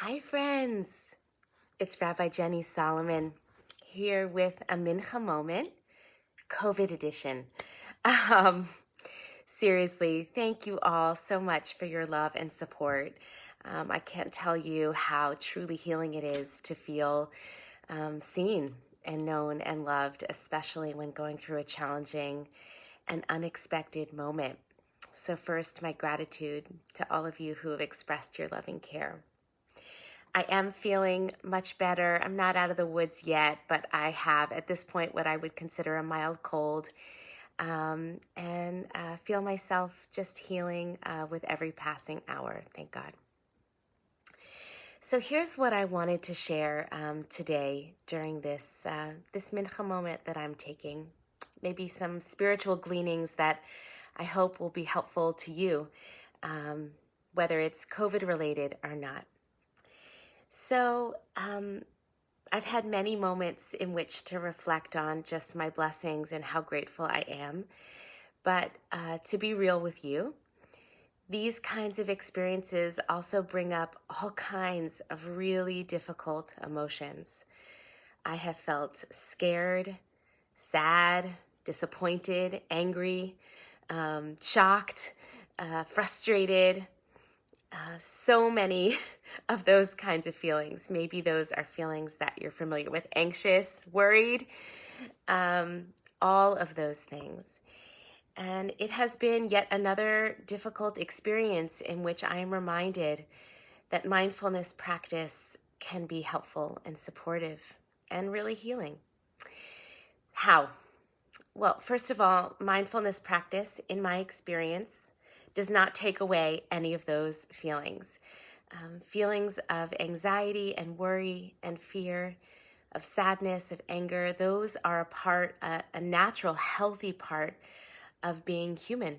Hi, friends. It's Rabbi Jenny Solomon here with a Minhah Moment, COVID edition. Um, Seriously, thank you all so much for your love and support. I can't tell you how truly healing it is to feel seen and known and loved, especially when going through a challenging and unexpected moment. So, first, my gratitude to all of you who have expressed your loving care. I am feeling much better. I'm not out of the woods yet, but I have at this point what I would consider a mild cold, and feel myself just healing with every passing hour. Thank God. So here's what I wanted to share today during this Mincha moment that I'm taking. Maybe some spiritual gleanings that I hope will be helpful to you, whether it's COVID related or not. So I've had many moments in which to reflect on just my blessings and how grateful I am. But to be real with you, these kinds of experiences also bring up all kinds of really difficult emotions. I have felt scared, sad, disappointed, angry, shocked, frustrated, so many of those kinds of feelings. Maybe those are feelings that you're familiar with: anxious, worried, all of those things. And it has been yet another difficult experience in which I am reminded that mindfulness practice can be helpful and supportive and really healing. How? Well, first of all, mindfulness practice, in my experience, does not take away any of those feelings. Feelings of anxiety and worry and fear, of sadness, of anger, those are a natural, healthy part of being human.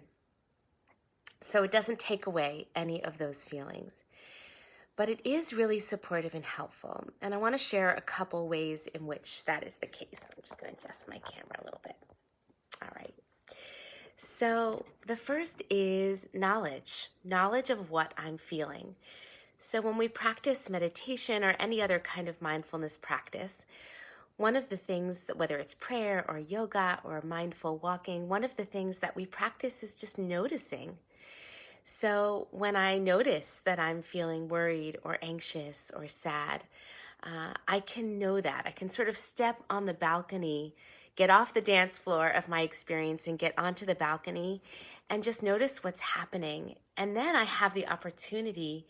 So it doesn't take away any of those feelings. But it is really supportive and helpful. And I want to share a couple ways in which that is the case. I'm just going to adjust my camera a little bit. All right. So the first is knowledge of what I'm feeling. So when we practice meditation or any other kind of mindfulness practice, one of the things that, whether it's prayer or yoga or mindful walking, one of the things that we practice is just noticing. So when I notice that I'm feeling worried or anxious or sad, I can know that. I can sort of step on the balcony, get off the dance floor of my experience and get onto the balcony and just notice what's happening. And then I have the opportunity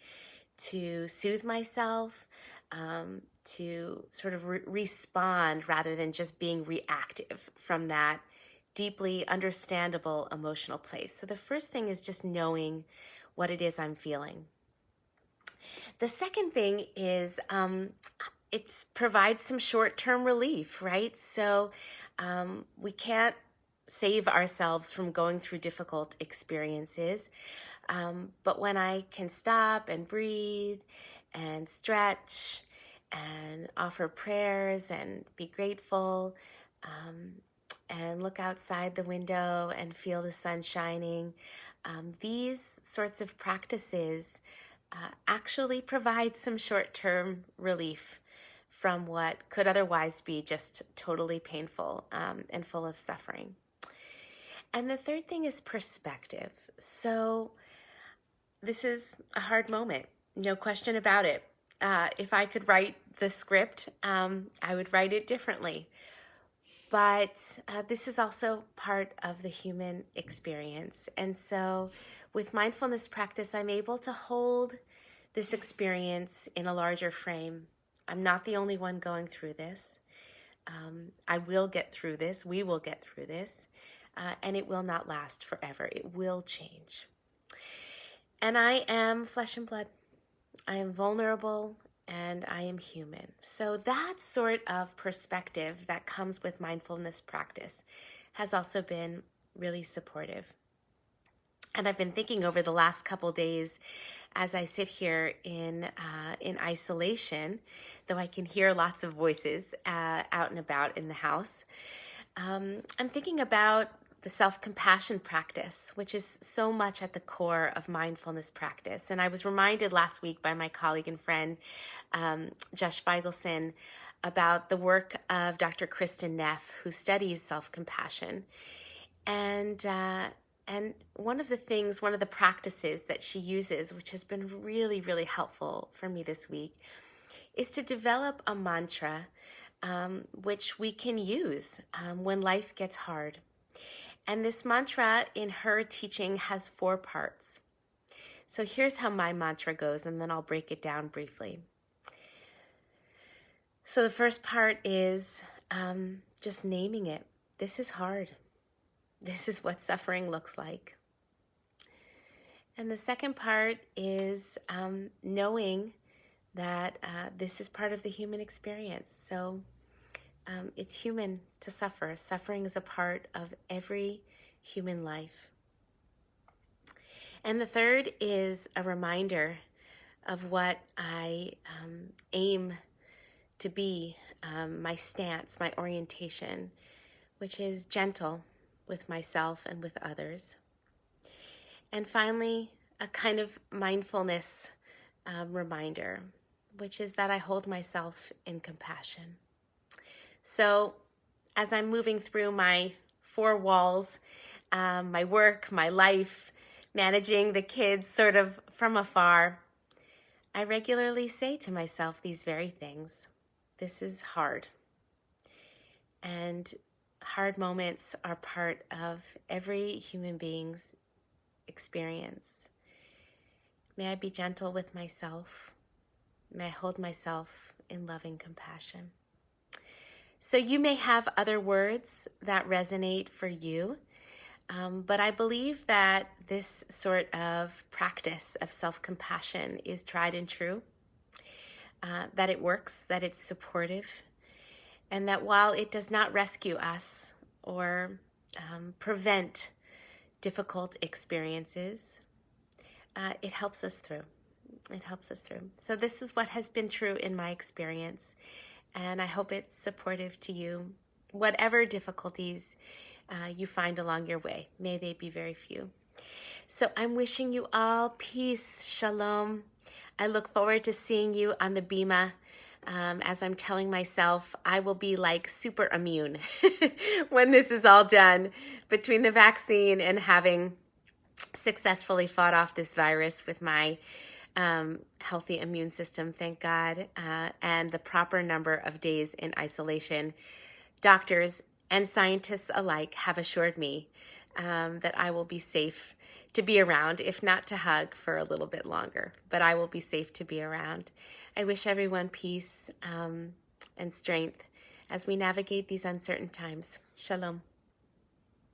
to soothe myself, to sort of respond rather than just being reactive from that deeply understandable emotional place. So the first thing is just knowing what it is I'm feeling. The second thing is it provides some short-term relief, right? So we can't save ourselves from going through difficult experiences. But when I can stop and breathe and stretch and offer prayers and be grateful, and look outside the window and feel the sun shining, these sorts of practices actually provide some short-term relief from what could otherwise be just totally painful and full of suffering. And the third thing is perspective. So this is a hard moment, no question about it. If I could write the script, I would write it differently. But this is also part of the human experience. And so with mindfulness practice, I'm able to hold this experience in a larger frame. I'm not the only one going through this. I will get through this. We will get through this. And it will not last forever. It will change. And I am flesh and blood. I am vulnerable and I am human. So that sort of perspective that comes with mindfulness practice has also been really supportive. And I've been thinking over the last couple days as I sit here in isolation, though I can hear lots of voices out and about in the house, I'm thinking about the self-compassion practice, which is so much at the core of mindfulness practice. And I was reminded last week by my colleague and friend, Josh Feigelson, about the work of Dr. Kristen Neff, who studies self-compassion. And one of the practices that she uses, which has been really, really helpful for me this week, is to develop a mantra which we can use when life gets hard. And this mantra in her teaching has 4 parts. So here's how my mantra goes, and then I'll break it down briefly. So the first part is just naming it. This is hard. This is what suffering looks like. And the second part is knowing that this is part of the human experience. So it's human to suffer. Suffering is a part of every human life. And the third is a reminder of what I aim to be, my stance, my orientation, which is gentle with myself and with others. And finally, a kind of mindfulness reminder, which is that I hold myself in compassion. So as I'm moving through my 4 walls, my work, my life, managing the kids sort of from afar, I regularly say to myself these very things. This is hard. And hard moments are part of every human being's experience. May I be gentle with myself. May I hold myself in loving compassion. So you may have other words that resonate for you, but I believe that this sort of practice of self-compassion is tried and true, that it works, that it's supportive, and that while it does not rescue us or prevent difficult experiences, it helps us through. It helps us through. So this is what has been true in my experience, and I hope it's supportive to you. Whatever difficulties you find along your way, may they be very few. So I'm wishing you all peace, shalom. I look forward to seeing you on the Bima. As I'm telling myself, I will be like super immune when this is all done, between the vaccine and having successfully fought off this virus with my healthy immune system, thank God, and the proper number of days in isolation. Doctors and scientists alike have assured me that I will be safe to be around, if not to hug for a little bit longer, but I will be safe to be around. I wish everyone peace and strength as we navigate these uncertain times. Shalom.